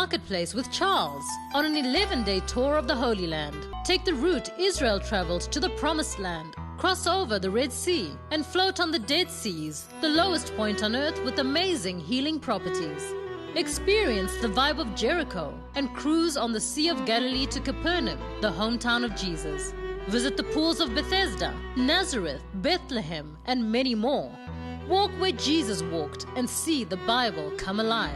Marketplace with Charles on an 11-day tour of the Holy Land. Take the route Israel traveled to the Promised Land, cross over the Red Sea, and float on the Dead Seas, the lowest point on earth with amazing healing properties. Experience the vibe of Jericho and cruise on the Sea of Galilee to Capernaum, the hometown of Jesus. Visit the pools of Bethesda, Nazareth, Bethlehem, and many more. Walk where Jesus walked and see the Bible come alive.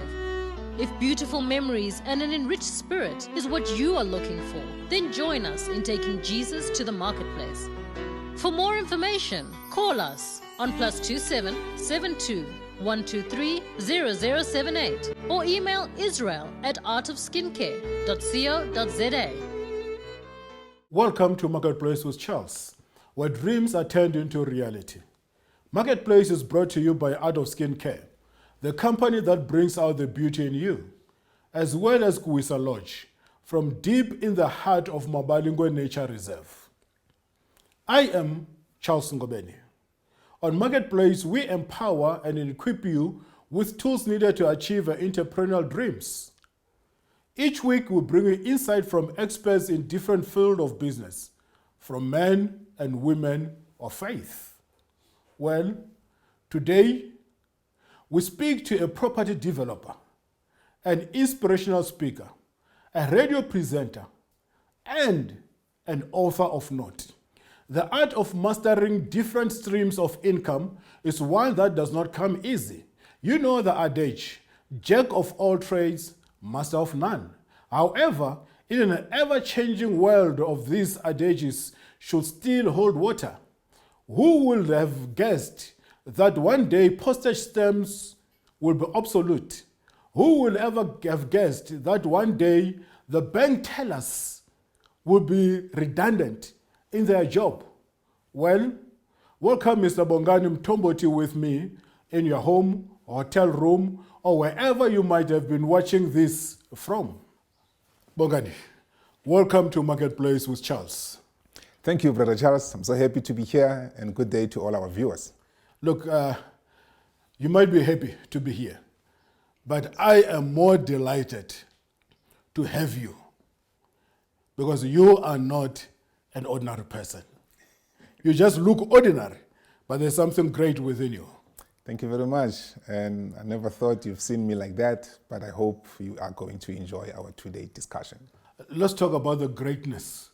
If beautiful memories and an enriched spirit is what you are looking for, then join us in taking Jesus to the marketplace. For more information, call us on +27 72 123 0078 or email israel@artofskincare.co.za. Welcome to Marketplace with Charles, where dreams are turned into reality. Marketplace is brought to you by Art of Skincare, the company that brings out the beauty in you, as well as Kuisa Lodge, from deep in the heart of Mabalingwe Nature Reserve. I am Charles Ngobeni. On Marketplace, we empower and equip you with tools needed to achieve your entrepreneurial dreams. Each week, we bring you insight from experts in different fields of business, from men and women of faith. Well, today, we speak to a property developer, an inspirational speaker, a radio presenter, and an author of note. The art of mastering different streams of income is one that does not come easy. You know the adage, jack of all trades, master of none. However, in an ever-changing world of these adages should still hold water. Who would have guessed that one day postage stamps will be obsolete? Who will ever have guessed that one day the bank tellers will be redundant in their job? Well, welcome Mr. Bongani Mthomboti with me in your home, hotel room, or wherever you might have been watching this from. Bongani, welcome to Marketplace with Charles. Thank you, Brother Charles. I'm so happy to be here, and good day to all our viewers. Look, you might be happy to be here, but I am more delighted to have you because you are not an ordinary person. You just look ordinary, but there's something great within you. Thank you very much. And I never thought you've seen me like that, but I hope you are going to enjoy our today discussion. Let's talk about the greatness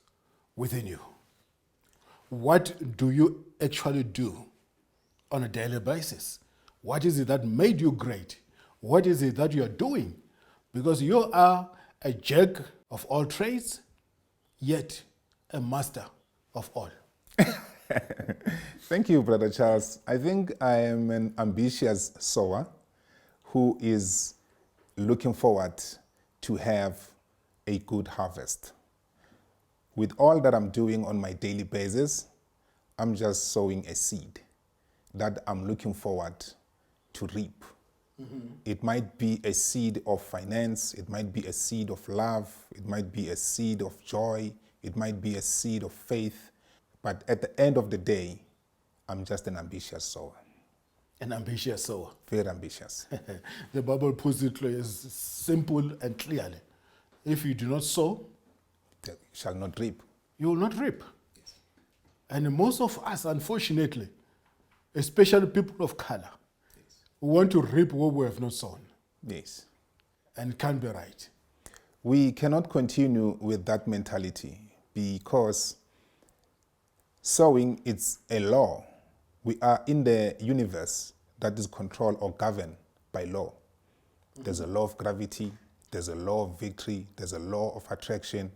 within you. What do you actually do on a daily basis? What is it that made you great? What is it that you are doing? Because you are a jack of all trades, yet a master of all. Thank you, Brother Charles. I think I am an ambitious sower who is looking forward to have a good harvest. With all that I'm doing on my daily basis, I'm just sowing a seed that I'm looking forward to reap. Mm-hmm. It might be a seed of finance, it might be a seed of love, it might be a seed of joy, it might be a seed of faith, but at the end of the day, I'm just an ambitious sower. An ambitious sower. Very ambitious. The Bible puts it as simple and clearly. If you do not sow, you shall not reap. You will not reap. Yes. And most of us, unfortunately, especially people of color, yes, we want to reap what we have not sown. Yes. And it can't be right. We cannot continue with that mentality because sowing is a law. We are in the universe that is controlled or governed by law. Mm-hmm. There's a law of gravity, there's a law of victory, there's a law of attraction.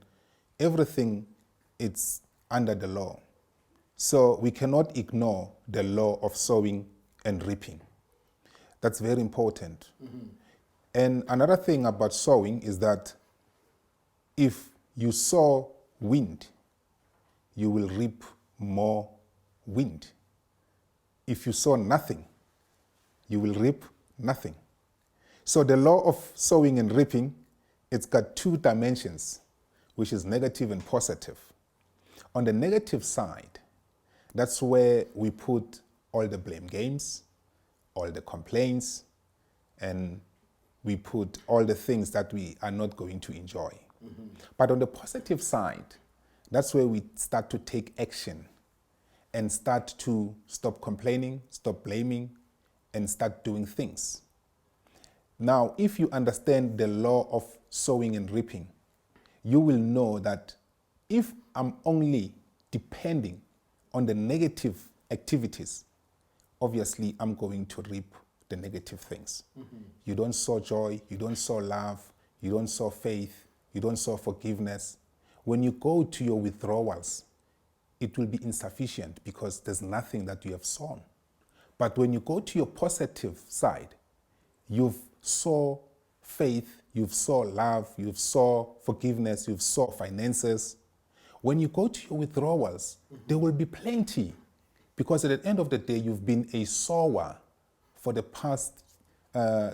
Everything is under the law. So we cannot ignore the law of sowing and reaping. That's very important. Mm-hmm. And another thing about sowing is that if you sow wind, you will reap more wind. If you sow nothing, you will reap nothing. So the law of sowing and reaping, it's got two dimensions, which is negative and positive. On the negative side, that's where we put all the blame games, all the complaints, and we put all the things that we are not going to enjoy. But on the positive side, that's where we start to take action and start to stop complaining, stop blaming, and start doing things. Now, if you understand the law of sowing and reaping, you will know that if I'm only depending on the negative activities, obviously I'm going to reap the negative things. You don't sow joy, you don't sow love, you don't sow faith, you don't sow forgiveness. When you go to your withdrawals, it will be insufficient because there's nothing that you have sown. But when you go to your positive side, you've sown faith, you've sown love, you've sown forgiveness, you've sown finances. When you go to your withdrawals, there will be plenty, because at the end of the day, you've been a sower for the past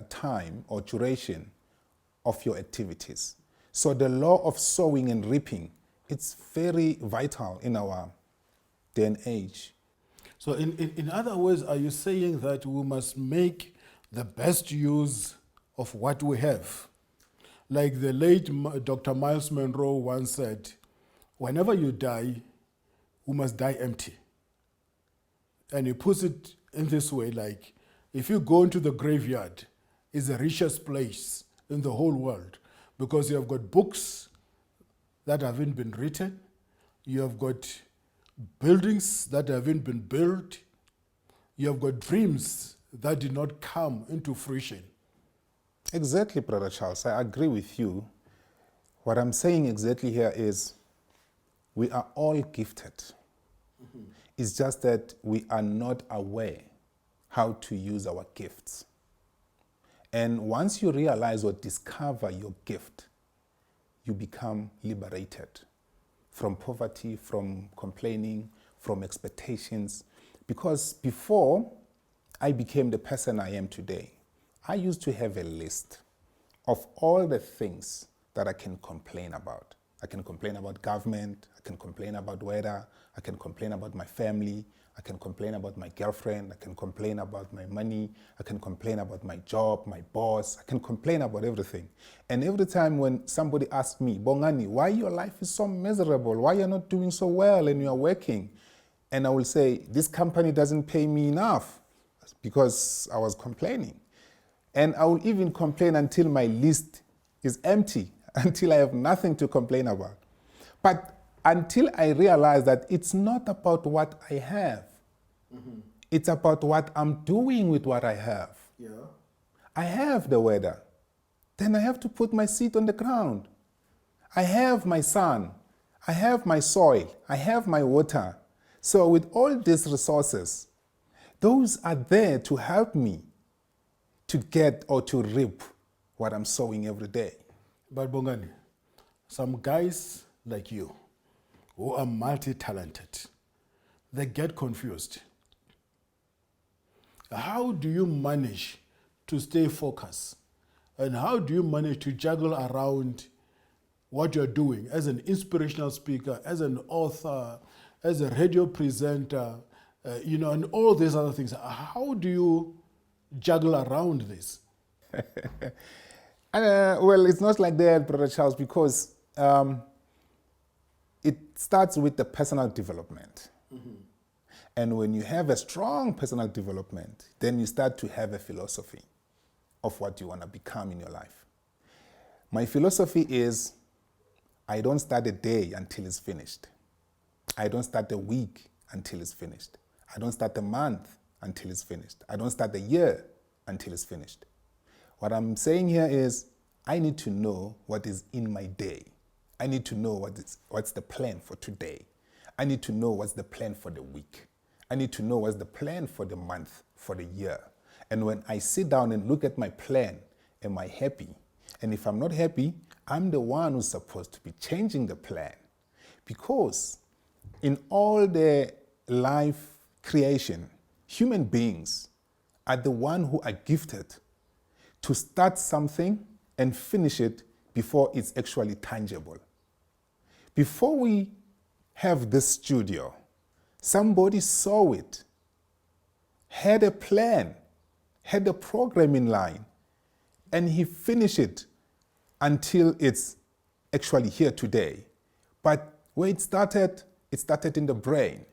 time or duration of your activities. So the law of sowing and reaping, it's very vital in our day and age. So in other words, are you saying that we must make the best use of what we have? Like the late Dr. Miles Monroe once said, whenever you die, we must die empty. And he puts it in this way, like, if you go into the graveyard, it's the richest place in the whole world, because you have got books that haven't been written, you have got buildings that haven't been built, you have got dreams that did not come into fruition. Exactly, Brother Charles. I agree with you. What I'm saying exactly here is we are all gifted. It's just that we are not aware how to use our gifts. And once you realize or discover your gift, you become liberated from poverty, from complaining, from expectations. Because before I became the person I am today, I used to have a list of all the things that I can complain about. I can complain about government, I can complain about weather, I can complain about my family, I can complain about my girlfriend, I can complain about my money, I can complain about my job, my boss, I can complain about everything. And every time when somebody asks me, Bongani, why your life is so miserable? Why you're not doing so well and you're working? And I will say, this company doesn't pay me enough, because I was complaining. And I will even complain until my list is empty, until I have nothing to complain about. But until I realize that it's not about what I have, it's about what I'm doing with what I have. Yeah. I have the weather, then I have to put my seed on the ground. I have my sun, I have my soil, I have my water. So with all these resources, those are there to help me to get or to reap what I'm sowing every day. But Bongani, some guys like you who are multi-talented, they get confused. How do you manage to stay focused? And how do you manage to juggle around what you're doing as an inspirational speaker, as an author, as a radio presenter, and all these other things? How do you juggle around this? Well, it's not like that, Brother Charles, because it starts with the personal development. And when you have a strong personal development, then you start to have a philosophy of what you want to become in your life. My philosophy is, I don't start a day until it's finished. I don't start a week until it's finished. I don't start a month until it's finished. I don't start a year until it's finished. What I'm saying here is, I need to know what is in my day. I need to know what's the plan for today. I need to know what's the plan for the week. I need to know what's the plan for the month, for the year. And when I sit down and look at my plan, am I happy? And if I'm not happy, I'm the one who's supposed to be changing the plan. Because in all the life creation, human beings are the ones who are gifted to start something and finish it before it's actually tangible. Before we have this studio, somebody saw it, had a plan, had a program in line, And he finished it until it's actually here today. But where it started in the brain.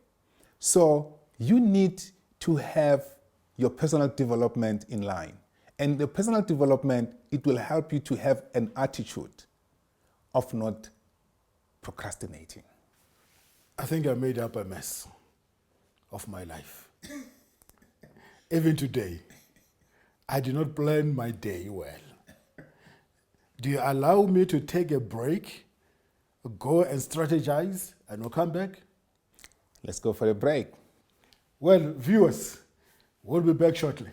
So you need to have your personal development in line. And the personal development, it will help you to have an attitude of not procrastinating. I think I made up a mess of my life. Even today, I did not plan my day well. Do you allow me to take a break, go and strategize, and we'll come back? Let's go for a break. Well, viewers, we'll be back shortly.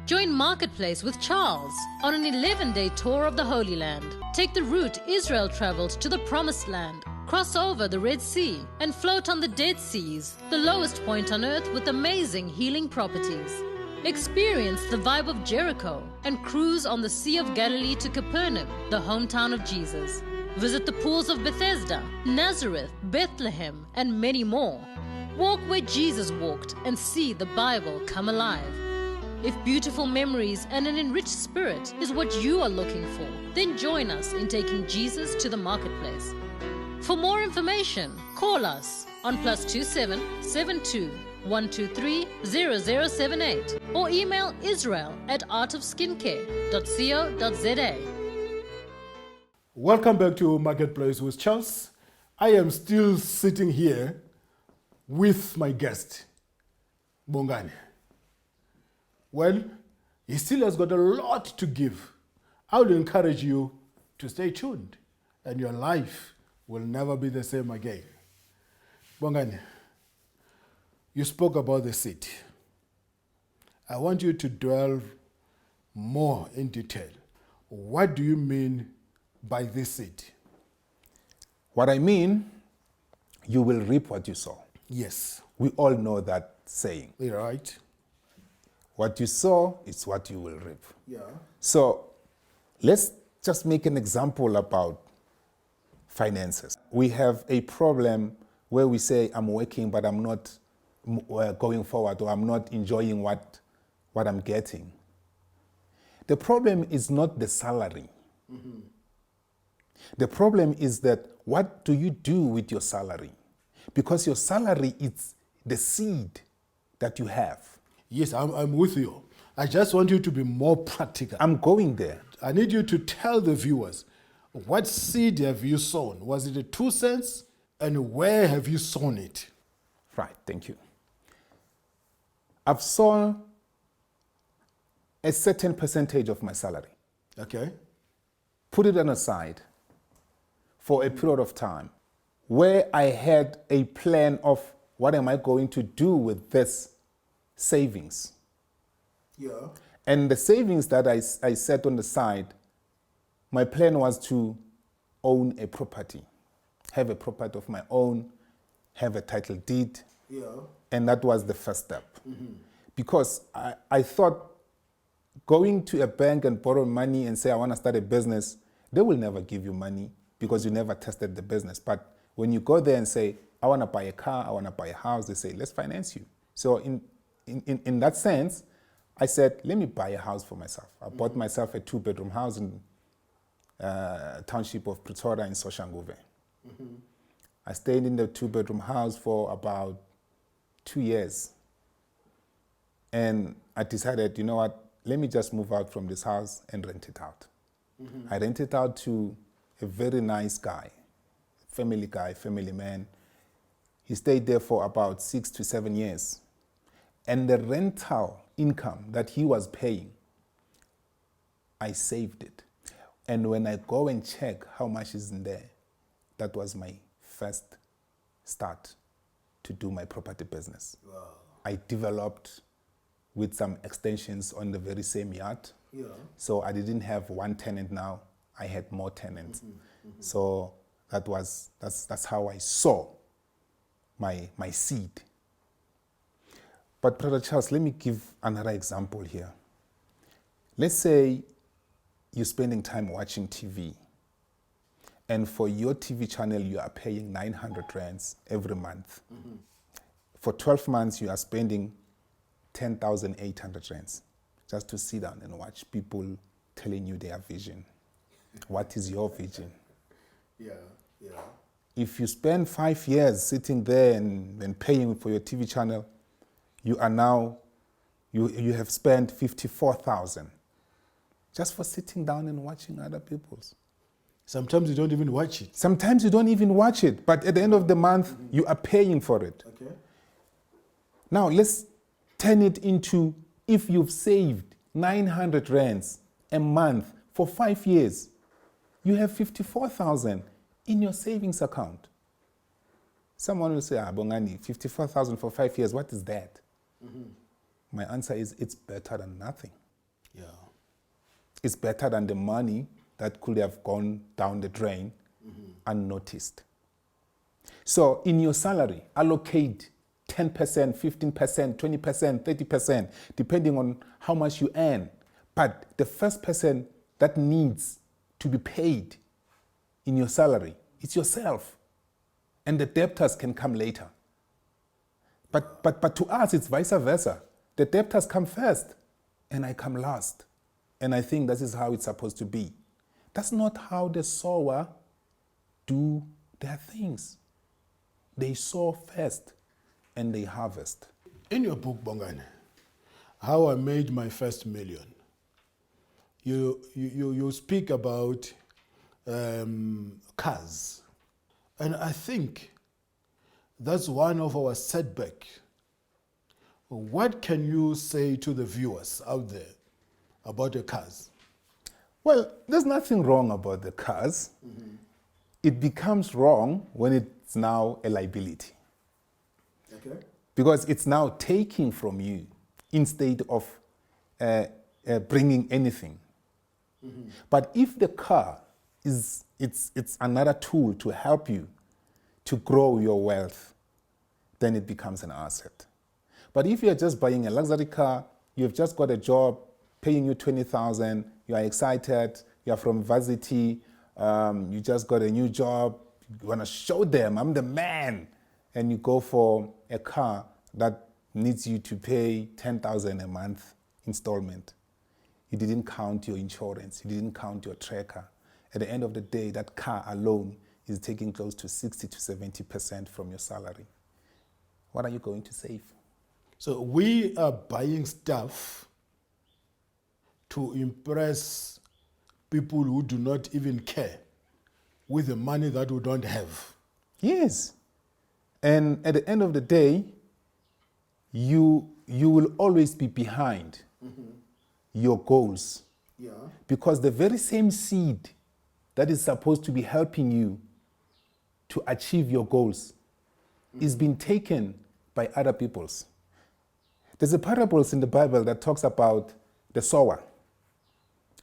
Join Marketplace with Charles on an 11-day tour of the Holy Land. Take the route Israel traveled to the Promised Land, cross over the Red Sea, and float on the Dead Seas, the lowest point on earth with amazing healing properties. Experience the vibe of Jericho and cruise on the Sea of Galilee to Capernaum, the hometown of Jesus. Visit the pools of Bethesda, Nazareth, Bethlehem, and many more. Walk where Jesus walked and see the Bible come alive. If beautiful memories and an enriched spirit is what you are looking for, then join us in taking Jesus to the marketplace. For more information, call us on +27 72 123 0078 or email israel@artofskincare.co.za. Welcome back to Marketplace with Charles. I am still sitting here with my guest, Bongani. Well, he still has got a lot to give. I would encourage you to stay tuned, and your life will never be the same again. Bongani, you spoke about the seed. I want you to delve more in detail. What do you mean by this seed? What I mean, you will reap what you sow. Yes. We all know that saying. You're right. What you sow is what you will reap. Yeah. So let's just make an example about finances. We have a problem where we say, I'm working, but I'm not going forward, or I'm not enjoying what I'm getting. The problem is not the salary. Mm-hmm. The problem is that what do you do with your salary? Because your salary is the seed that you have. Yes, I'm with you. I just want you to be more practical. I'm going there. I need you to tell the viewers, what seed have you sown? Was it a 2 cents? And where have you sown it? Right, thank you. I've sown a certain percentage of my salary. Okay. Put it on a side for a period of time where I had a plan of what am I going to do with this savings. Yeah. And the savings that I set on the side, my plan was to own a property, have a property of my own, have a title deed. Yeah. And that was the first step. Mm-hmm. Because I thought going to a bank and borrow money and say, I want to start a business, they will never give you money because you never tested the business. But when you go there and say, I want to buy a car, I want to buy a house, they say, let's finance you. So in that sense, I said, let me buy a house for myself. I bought myself a 2-bedroom house in township of Pretoria in Soshanguve. Mm-hmm. I stayed in the 2-bedroom house for about 2 years. And I decided, you know what, let me just move out from this house and rent it out. Mm-hmm. I rented it out to a very nice guy, family man. He stayed there for about 6 to 7 years. And the rental income that he was paying, I saved it. And when I go and check how much is in there, that was my first start to do my property business. Wow. I developed with some extensions on the very same yard. Yeah. So I didn't have one tenant now, I had more tenants. Mm-hmm. Mm-hmm. So that's how I saw my seed. But Brother Charles, let me give another example here. Let's say you're spending time watching TV, and for your TV channel, you are paying 900 rands every month. Mm-hmm. For 12 months, you are spending 10,800 rands just to sit down and watch people telling you their vision. What is your vision? Yeah. If you spend 5 years sitting there and paying for your TV channel, you are now, you have spent 54,000 just for sitting down and watching other people's. Sometimes you don't even watch it. Sometimes you don't even watch it, but at the end of the month, you are paying for it. Okay. Now, let's turn it into, if you've saved 900 rands a month for 5 years, you have 54,000 in your savings account. Someone will say, Bongani, 54,000 for 5 years, what is that? My answer is, it's better than nothing. Yeah. It's better than the money that could have gone down the drain unnoticed. So in your salary, allocate 10%, 15%, 20%, 30%, depending on how much you earn. But the first person that needs to be paid in your salary, it's yourself. And the debtors can come later. But to us, it's vice versa. The debtors come first, and I come last. And I think this is how it's supposed to be. That's not how the sower do their things. They sow first, and they harvest. In your book, Bongani, How I Made My First Million, you speak about cars. And I think that's one of our setbacks. What can you say to the viewers out there about the cars? Well, there's nothing wrong about the cars. It becomes wrong when it's now a liability. Okay. Because it's now taking from you instead of bringing anything. But if the car it's another tool to help you to grow your wealth, then it becomes an asset. But if you're just buying a luxury car, you've just got a job paying you 20,000, you are excited, you are from varsity, you just got a new job, you want to show them, I'm the man, and you go for a car that needs you to pay 10,000 a month installment. You didn't count your insurance, you didn't count your tracker. At the end of the day, that car alone is taking close to 60 to 70% from your salary. What are you going to save? So we are buying stuff to impress people who do not even care with the money that we don't have. Yes. And at the end of the day, you will always be behind your goals. Yeah. Because the very same seed that is supposed to be helping you to achieve your goals is being taken by other people's. There's a parable in the Bible that talks about the sower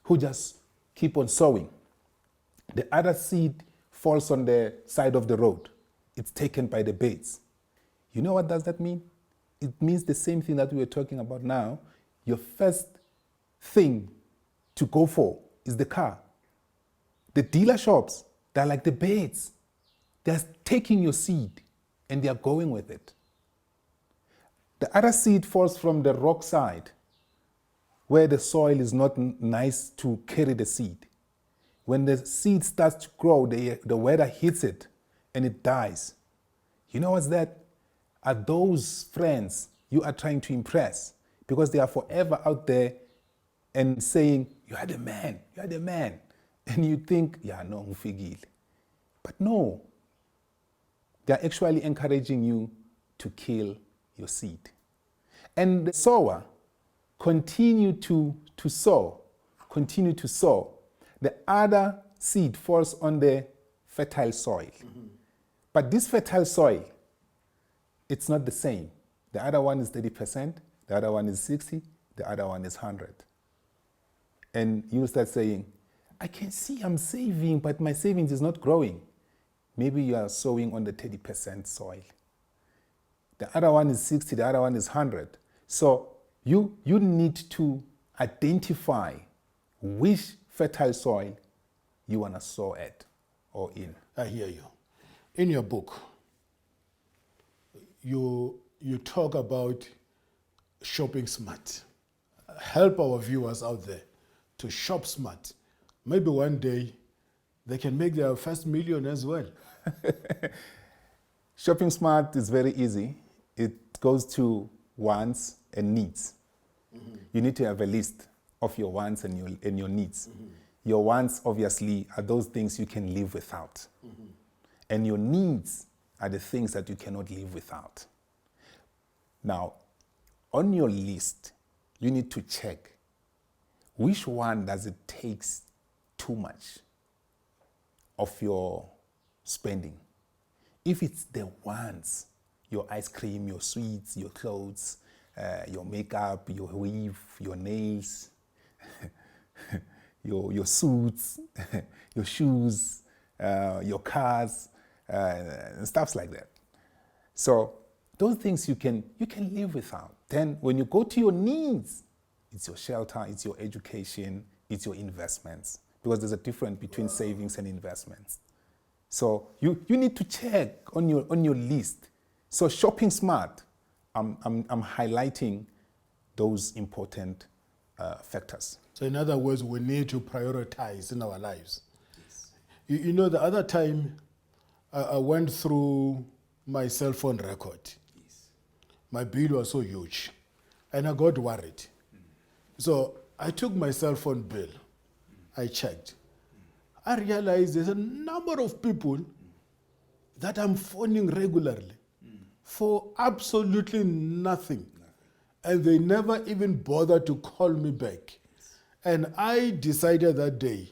who just keep on sowing. The other seed falls on the side of the road. It's taken by the birds. You know what does that mean? It means the same thing that we were talking about now. Your first thing to go for is the car. The dealer shops, they're like the birds. They're taking your seed and they're going with it. The other seed falls from the rock side where the soil is not nice to carry the seed. When the seed starts to grow, the weather hits it and it dies. You know what's that? Are those friends you are trying to impress because they are forever out there and saying, you are the man, you are the man. And you think, yeah, no, ngufigile. But no, they are actually encouraging you to kill your seed. And the sower continue to sow. The other seed falls on the fertile soil. But this fertile soil, it's not the same. The other one is 30%, the other one is 60%, the other one is 100%. And you start saying, I can see I'm saving, but my savings is not growing. Maybe you are sowing on the 30% soil. The other one is 60, the other one is 100. So you need to identify which fertile soil you want to sow at or in. I hear you. In your book, you talk about shopping smart. Help our viewers out there to shop smart, maybe one day they can make their first million as well. Shopping smart is very easy. It goes to wants and needs. You need to have a list of your wants and your needs. Your wants, obviously, are those things you can live without. And your needs are the things that you cannot live without. Now, on your list, you need to check which one does it take too much of your spending. If it's the wants, your ice cream, your sweets, your clothes, your makeup, your weave, your nails, your suits, your shoes, your cars, and stuff like that. So those things you can live without. Then when you go to your needs, it's your shelter, it's your education, it's your investments. Because there's a difference between savings and investments. So you need to check on your list. So shopping smart, I'm highlighting those important factors. So in other words, we need to prioritize in our lives. Yes. You know, the other time I went through my cell phone record. Yes. My bill was so huge and I got worried. So I took my cell phone bill. I checked. I realized there's a number of people that I'm phoning regularly for absolutely nothing. And they never even bother to call me back. And I decided that day,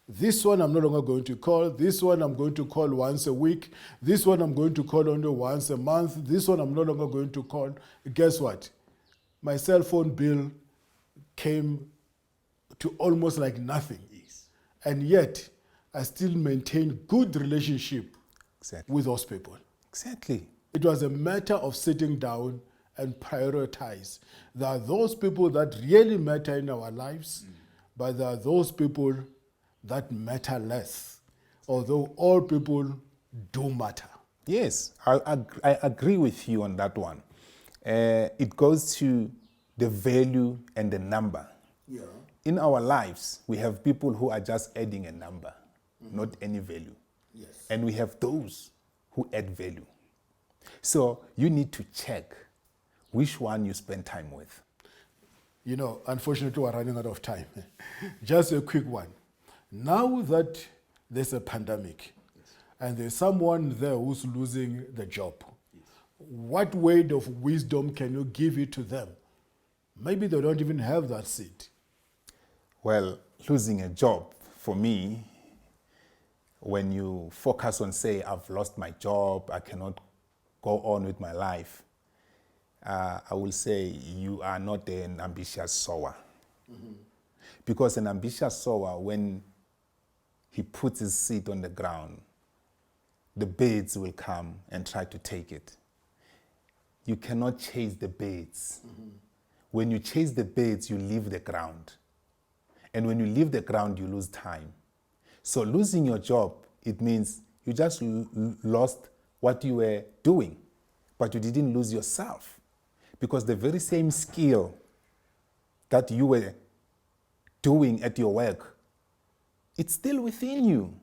this one I'm no longer going to call, this one I'm going to call once a week, this one I'm going to call only once a month, this one I'm no longer going to call. Guess what? My cell phone bill came to almost like nothing. Yes. And yet, I still maintain good relationship with those people. Exactly. It was a matter of sitting down and prioritize. There are those people that really matter in our lives, but there are those people that matter less, although all people do matter. Yes, I agree with you on that one. It goes to the value and the number. Yeah. In our lives, we have people who are just adding a number, not any value. Yes. And we have those who add value. So you need to check which one you spend time with. You know, unfortunately, we're running out of time. Just a quick one. Now that there's a pandemic, yes, and there's someone there who's losing the job, yes, what word of wisdom can you give it to them? Maybe they don't even have that seat. Well, losing a job, for me, when you focus on, say, I've lost my job, I cannot go on with my life, I will say you are not an ambitious sower. Mm-hmm. Because an ambitious sower, when he puts his seed on the ground, the birds will come and try to take it. You cannot chase the birds. Mm-hmm. When you chase the birds, you leave the ground. And when you leave the ground, you lose time. So losing your job, it means you just lost what you were doing, but you didn't lose yourself. Because the very same skill that you were doing at your work, it's still within you.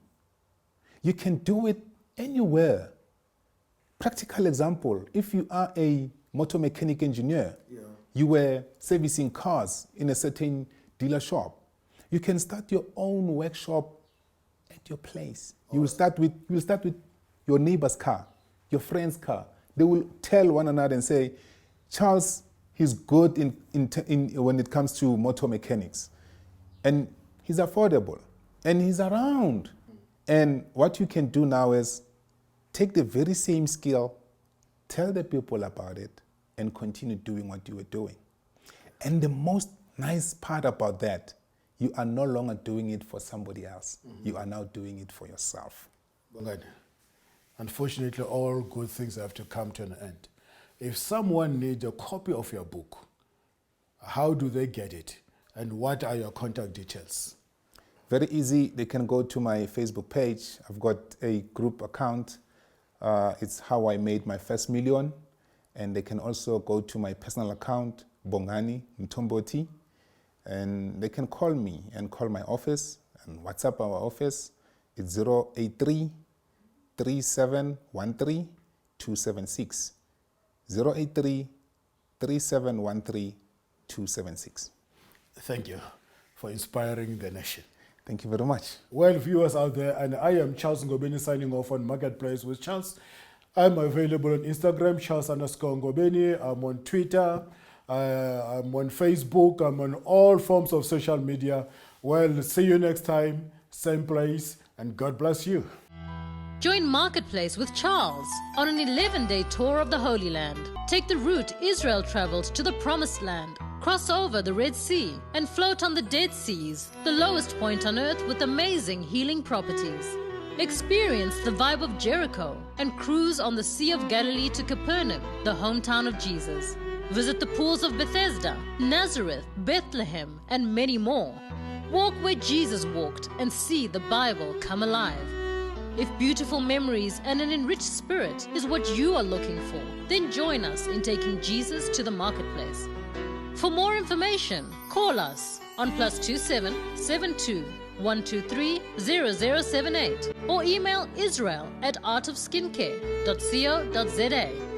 You can do it anywhere. Practical example, if you are a motor mechanic engineer, yeah, you were servicing cars in a certain dealer shop, you can start your own workshop at your place. Awesome. You will start with your neighbor's car, your friend's car. They will tell one another and say, Charles, he's good in when it comes to motor mechanics. And he's affordable. And he's around. And what you can do now is take the very same skill, tell the people about it, and continue doing what you were doing. And the most nice part about that, you are no longer doing it for somebody else. Mm-hmm. You are now doing it for yourself. Bongani, unfortunately, all good things have to come to an end. If someone needs a copy of your book, how do they get it? And what are your contact details? Very easy. They can go to my Facebook page. I've got a group account. It's How I Made My First Million. And they can also go to my personal account, Bongani Mthomboti. And they can call me and call my office and WhatsApp our office. It's 083 3713 276. 083 3713 276. Thank you for inspiring the nation. Thank you very much. Well, viewers out there, and I am Charles Ngobeni signing off on Marketplace with Charles. I'm available on Instagram, Charles_Ngobeni. I'm on Twitter. I'm on Facebook. I'm on all forms of social media. Well, see you next time, same place, and God bless you. Join Marketplace with Charles on an 11-day tour of the Holy Land. Take the route Israel traveled to the Promised Land. Cross over the Red Sea and float on the Dead Seas, the lowest point on earth with amazing healing properties. Experience the vibe of Jericho and cruise on the Sea of Galilee to Capernaum, the hometown of Jesus. Visit the pools of Bethesda, Nazareth, Bethlehem, and many more. Walk where Jesus walked and see the Bible come alive. If beautiful memories and an enriched spirit is what you are looking for, then join us in taking Jesus to the marketplace. For more information, call us on +27 72 123 0078 or email israel@artofskincare.co.za.